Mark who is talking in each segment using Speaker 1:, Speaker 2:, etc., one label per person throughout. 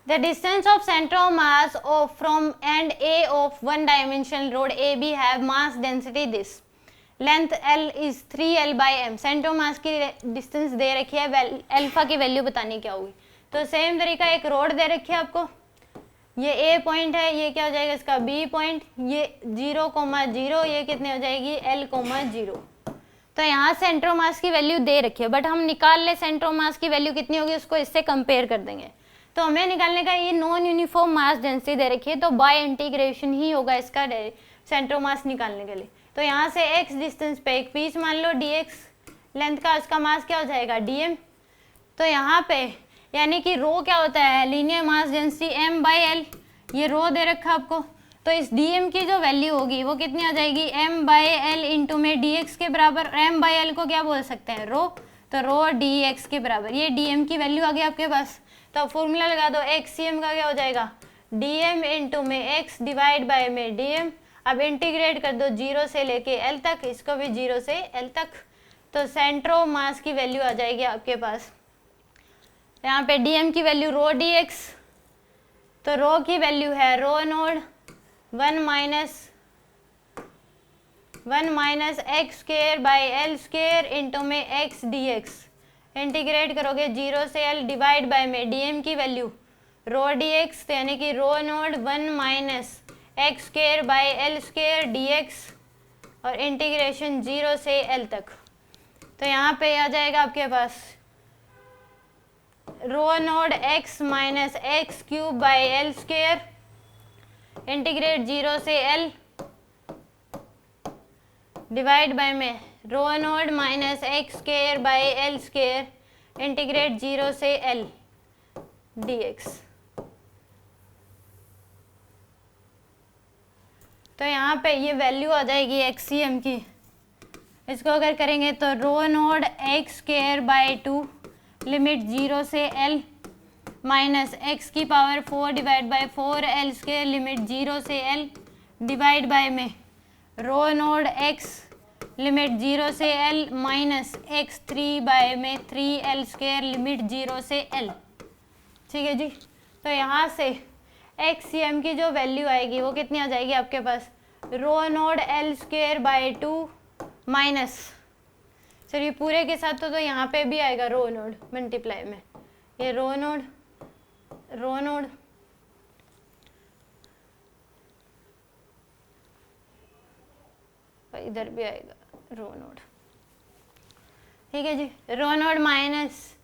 Speaker 1: The distance of center of mass of from end A of one dimensional road AB have mass density this. Length L is 3L by m. Centre of mass की distance दे रखी है, alpha की value बतानी क्या होगी। तो same तरीका, एक रोड दे रखी है आपको, ये A पॉइंट है, ये क्या हो जाएगा इसका B पॉइंट, ये 0,0, ये कितने हो जाएगी L,0। तो यहाँ सेंटर ऑफ मास की वैल्यू दे रखी है, बट हम निकाल ले सेंटर ऑफ मास की वैल्यू कितनी होगी, उसको इससे कंपेयर कर देंगे। तो हमें निकालने का, ये नॉन यूनिफॉर्म मास डेंसिटी दे रखी है, तो बाय इंटीग्रेशन ही होगा इसका सेंटर ऑफ मास निकालने के लिए। तो यहाँ से x डिस्टेंस पे एक पीस मान लो dx, लेंथ का उसका मास क्या हो जाएगा dm। तो यहाँ पे यानी कि रो क्या होता है, linear mass density m by L, ये रो दे रखा आपको। तो इस dm की जो वैल्यू होगी वो कितनी आ जाएगी, m बाई एल इंटू में dx के बराबर। m बाई एल को क्या बोल सकते हैं, रो, तो रो dx के बराबर। ये dm की वैल्यू आ गई आपके पास। तो फॉर्मूला लगा दो, xcm का क्या हो जाएगा, dm इंटू में x डिवाइड बाय में dm। अब इंटीग्रेट कर दो 0 से लेके l तक, इसको भी 0 से l तक। तो सेंटर ऑफ मास की वैल्यू आ जाएगी आपके पास, यहाँ पे dm की वैल्यू रो dx, तो रो की वैल्यू है rho naught 1 minus x square by l square into में x dx। इंटीग्रेट करोगे 0 से l डिवाइड बाय में dm की वैल्यू रो dx, तो यानी कि rho naught 1 minus x square by l square dx, और इंटीग्रेशन 0 से l तक। तो यहाँ पे आ जाएगा आपके पास rho naught x minus x cube by l square, integrate 0 से l डिवाइड बाय में rho naught minus x square by l square, integrate 0 से l dx। तो यहाँ पे ये वैल्यू आ जाएगी xcm की। इसको अगर करेंगे तो rho naught x square by 2 limit 0 से l माइनस एक्स की power 4 divide by 4l square limit 0 से l डिवाइड बाय में रो नोड x लिमिट 0 से l माइनस एक्स 3 बाय में 3l स्क्वायर लिमिट 0 से l। ठीक है जी। तो यहाँ से xcm की जो वैल्यू आएगी वो कितनी आ जाएगी आपके पास, rho naught l square by 2 minus, चलिए पूरे के साथ तो यहाँ पे भी आएगा रो नोड मल्टीप्लाई में, ये रो नोड इधर भी आएगा रो नोड। ठीक है जी। Rho naught minus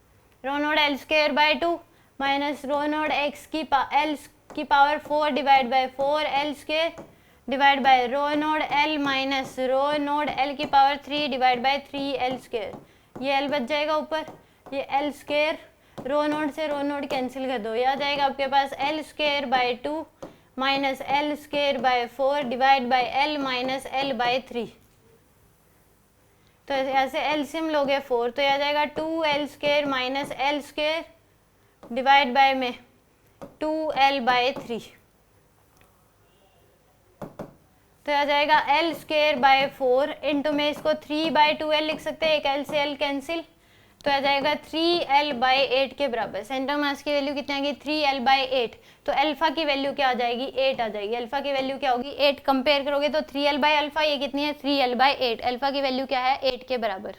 Speaker 1: rho naught l square by 2 minus rho naught x की एल की power 4 divide by 4l square divide by rho naught l minus rho naught l की power 3 divide by 3l square. ये l बच जाएगा ऊपर, ये l square rho node से रो node cancel कर दो, ये आ जाएगा आपके पास l square by 2 minus l square by 4 divide by l minus l by 3। तो ऐसे एलसीएम लोगे 4, तो यह आ जाएगा 2l square minus l square divide by में 2l बाय 3। तो आ जाएगा l स्क्वायर बाय 4 इंटू में इसको 3 बाय 2l लिख सकते हैं, एक l से l कैंसिल, तो आ जाएगा 3l बाय 8 के बराबर। सेंटर मास की वैल्यू कितनी आएगी, 3l बाय 8। तो अल्फा की वैल्यू क्या आ जाएगी, 8 आ जाएगी। अल्फा की वैल्यू क्या होगी, 8। कंपेयर करोगे तो 3l बाय अल्फा, ये कितनी है 3l बाय 8। अल्फा की वैल्यू क्या है, 8 के बराबर।